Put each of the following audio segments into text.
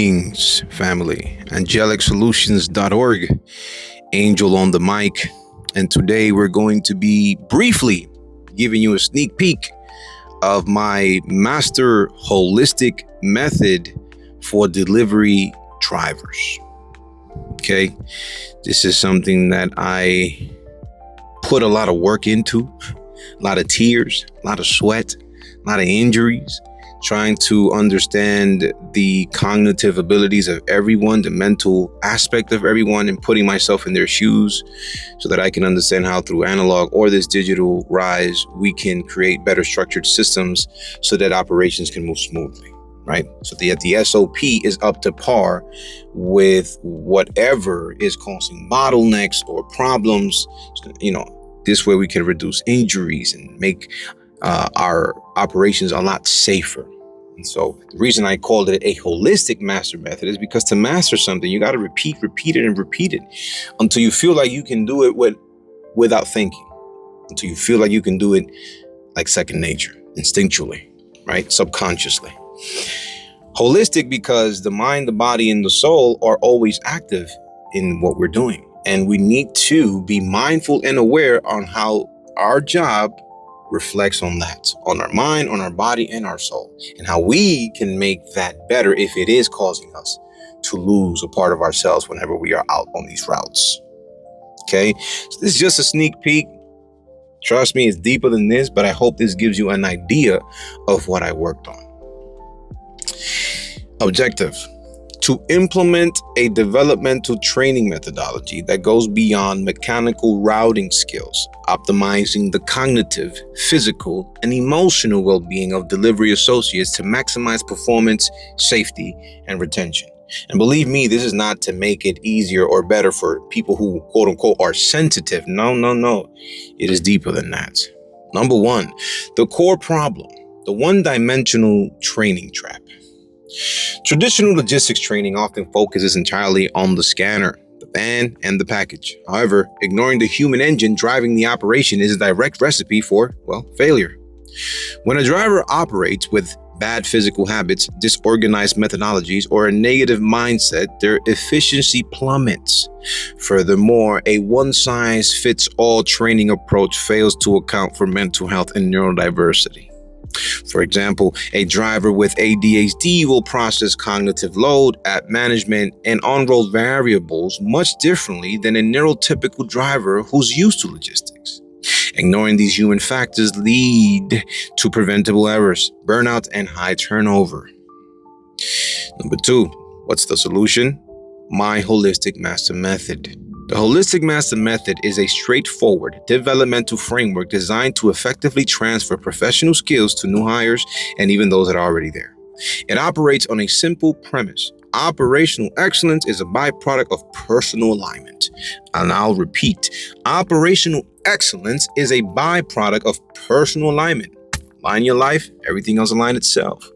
Greetings, family. AngelicSolutions.org. Angel on the mic. And today we're going to be briefly giving you a sneak peek of my master holistic method for delivery drivers. Okay. This is something that I put a lot of work into, a lot of tears, a lot of sweat, a lot of injuries, trying to understand the cognitive abilities of everyone, the mental aspect of everyone, and putting myself in their shoes so that I can understand how through analog or this digital rise, we can create better structured systems so that operations can move smoothly, right? So that the SOP is up to par with whatever is causing bottlenecks or problems. This way we can reduce injuries and make our operations a lot safer. And so the reason I called it a holistic master method is because to master something, you got to repeat it until you feel like you can do it without thinking, until you feel like you can do it like second nature, instinctually, right? Subconsciously. Holistic because the mind, the body, and the soul are always active in what we're doing. And we need to be mindful and aware on how our job reflects on that, on our mind, on our body, and our soul, and how we can make that better if it is causing us to lose a part of ourselves whenever we are out on these routes. Okay, so this is just a sneak peek. Trust me, it's deeper than this, but I hope this gives you an idea of what I worked on. Objective: to implement a developmental training methodology that goes beyond mechanical routing skills, optimizing the cognitive, physical, and emotional well-being of delivery associates to maximize performance, safety, and retention. And believe me, this is not to make it easier or better for people who, quote unquote, are sensitive. No. It is deeper than that. Number one, the core problem, the one-dimensional training trap. Traditional logistics training often focuses entirely on the scanner, the van, and the package. However, ignoring the human engine driving the operation is a direct recipe for, failure. When a driver operates with bad physical habits, disorganized methodologies, or a negative mindset, their efficiency plummets. Furthermore, a one-size-fits-all training approach fails to account for mental health and neurodiversity. For example, a driver with ADHD will process cognitive load, app management, and on-road variables much differently than a neurotypical driver who's used to logistics. Ignoring these human factors lead to preventable errors, burnout, and high turnover. Number two, what's the solution? My holistic master method. The Holistic Master Method is a straightforward developmental framework designed to effectively transfer professional skills to new hires and even those that are already there. It operates on a simple premise. Operational excellence is a byproduct of personal alignment. And I'll repeat, operational excellence is a byproduct of personal alignment. Align your life, everything else align itself.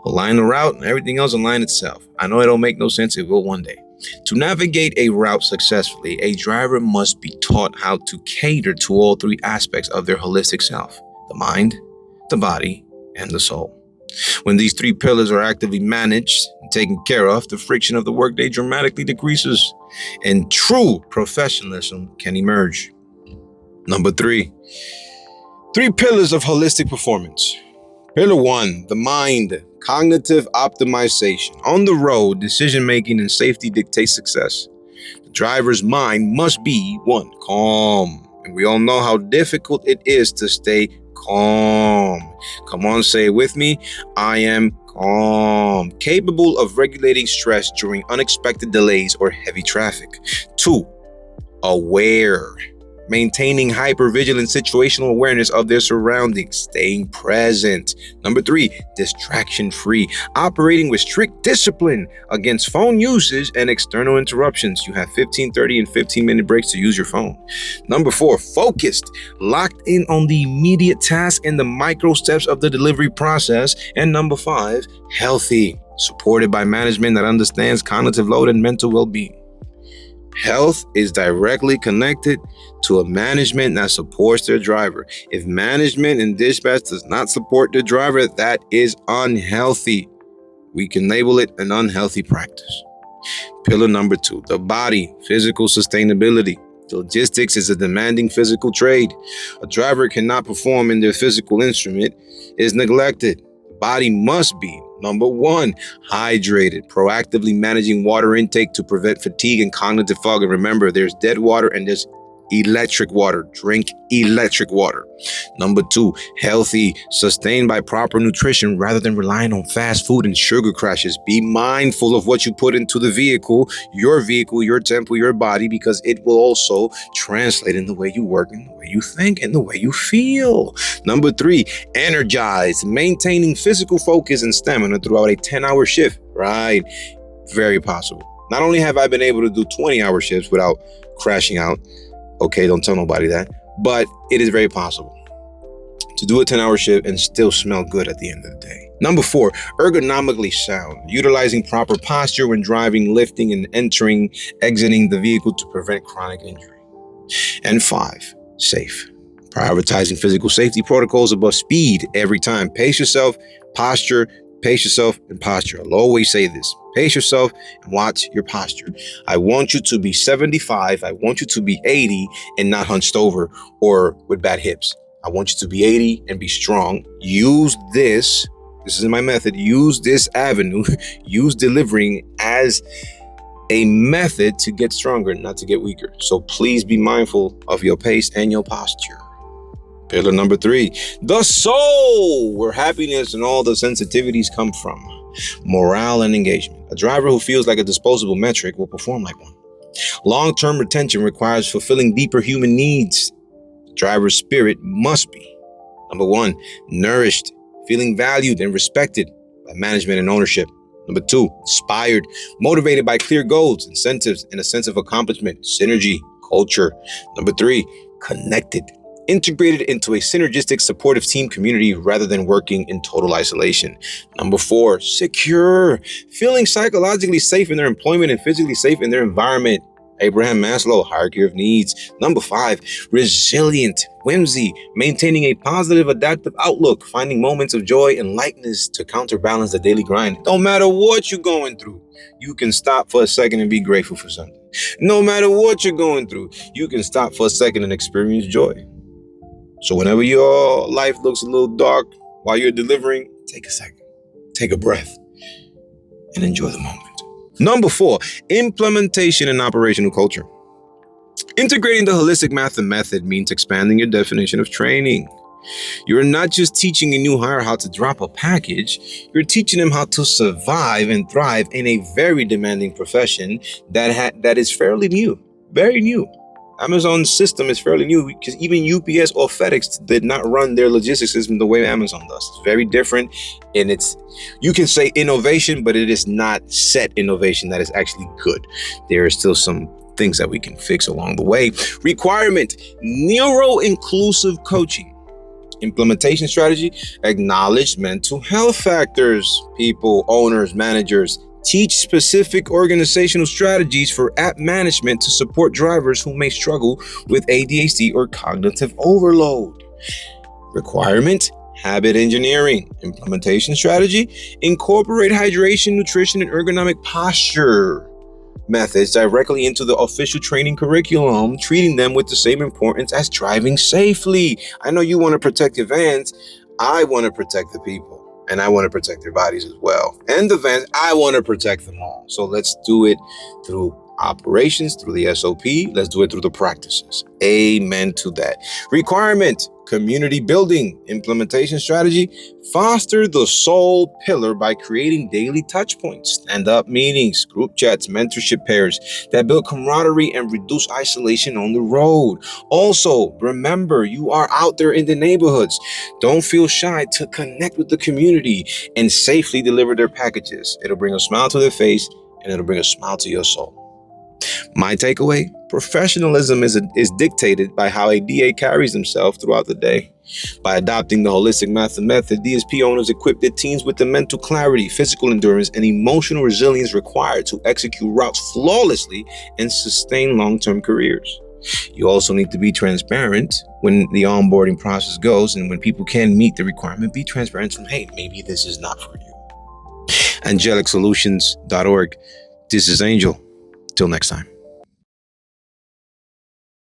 Align the route, and everything else align itself. I know it don't make no sense, it will one day. To navigate a route successfully, a driver must be taught how to cater to all three aspects of their holistic self: the mind, the body, and the soul. When these three pillars are actively managed and taken care of, the friction of the workday dramatically decreases, and true professionalism can emerge. Number three pillars of holistic performance. Pillar one, the mind. Cognitive optimization. On the road, decision-making and safety dictate success. The driver's mind must be, one, calm. And we all know how difficult it is to stay calm. Come on, say it with me. I am calm. Capable of regulating stress during unexpected delays or heavy traffic. Two, aware. Maintaining hypervigilant situational awareness of their surroundings, staying present. Number three, distraction-free, operating with strict discipline against phone usage and external interruptions. You have 15, 30, and 15-minute breaks to use your phone. Number four, focused, locked in on the immediate task and the micro steps of the delivery process. And number five, healthy, supported by management that understands cognitive load and mental well-being. Health is directly connected to a management that supports their driver. If management and dispatch does not support the driver, that is unhealthy. We can label it an unhealthy practice. Pillar number 2, the body, physical sustainability. Logistics is a demanding physical trade. A driver cannot perform in their physical instrument is neglected. The body must be, number 1, hydrated, proactively managing water intake to prevent fatigue and cognitive fog. And remember, there's dead water and there's electric water. Drink electric water. Number 2, healthy, sustained by proper nutrition rather than relying on fast food and sugar crashes. Be mindful of what you put into the vehicle, your temple, your body, because it will also translate in the way you work, in the way you think, and the way you feel. Number 3, energized, maintaining physical focus and stamina throughout a 10-hour shift. Right? Very possible. Not only have I been able to do 20-hour shifts without crashing out, okay, don't tell nobody that, but it is very possible to do a 10-hour shift and still smell good at the end of the day. Number 4, ergonomically sound, utilizing proper posture when driving, lifting, and exiting the vehicle to prevent chronic injury. And 5, safe, prioritizing physical safety protocols above speed every time. Pace yourself, posture, pace yourself, and posture. I'll always say this. Pace yourself and watch your posture. I want you to be 75. I want you to be 80 and not hunched over or with bad hips. I want you to be 80 and be strong. Use this. This is my method. Use this avenue. Use delivering as a method to get stronger, not to get weaker. So please be mindful of your pace and your posture. Pillar number 3, the soul, where happiness and all the sensitivities come from. Morale and engagement. A driver who feels like a disposable metric will perform like one. Long-term retention requires fulfilling deeper human needs. The driver's spirit must be, number 1, nourished, feeling valued and respected by management and ownership. Number 2, inspired, motivated by clear goals, incentives, and a sense of accomplishment, synergy, culture. Number 3, connected, integrated into a synergistic supportive team community rather than working in total isolation. Number 4, secure, feeling psychologically safe in their employment and physically safe in their environment. Abraham Maslow, hierarchy of needs. Number 5, resilient, whimsy, maintaining a positive adaptive outlook, finding moments of joy and lightness to counterbalance the daily grind. No matter what you're going through, you can stop for a second and be grateful for something. No matter what you're going through, you can stop for a second and experience joy. So whenever your life looks a little dark while you're delivering, take a second, take a breath, and enjoy the moment. Number 4, implementation and operational culture. Integrating the holistic math and method means expanding your definition of training. You're not just teaching a new hire how to drop a package, you're teaching them how to survive and thrive in a very demanding profession that is fairly new, very new. Amazon's system is fairly new because even UPS or FedEx did not run their logistics system the way Amazon does. It's very different, and you can say innovation, but it is not set innovation that is actually good. There are still some things that we can fix along the way. Requirement, neuro-inclusive coaching. Implementation strategy, acknowledge mental health factors. People, owners, managers, teach specific organizational strategies for app management to support drivers who may struggle with ADHD or cognitive overload. Requirement, habit engineering. Implementation strategy, incorporate hydration, nutrition, and ergonomic posture methods directly into the official training curriculum, treating them with the same importance as driving safely. I know you want to protect your vans. I want to protect the people. And I want to protect their bodies as well. And the vans, I want to protect them all. So let's do it through operations, through the SOP. Let's do it through the practices. Amen to that. Requirement, community building. Implementation strategy, foster the soul pillar by creating daily touch points, stand-up meetings, group chats, mentorship pairs that build camaraderie and reduce isolation on the road. Also, remember, you are out there in the neighborhoods. Don't feel shy to connect with the community and safely deliver their packages. It'll bring a smile to their face and it'll bring a smile to your soul. My takeaway, professionalism is dictated by how a DA carries himself throughout the day. By adopting the holistic math and method, DSP owners equip their teams with the mental clarity, physical endurance, and emotional resilience required to execute routes flawlessly and sustain long-term careers. You also need to be transparent when the onboarding process goes, and when people can't meet the requirement, be transparent and hey, maybe this is not for you. angelicsolutions.org. This is Angel. Till next time.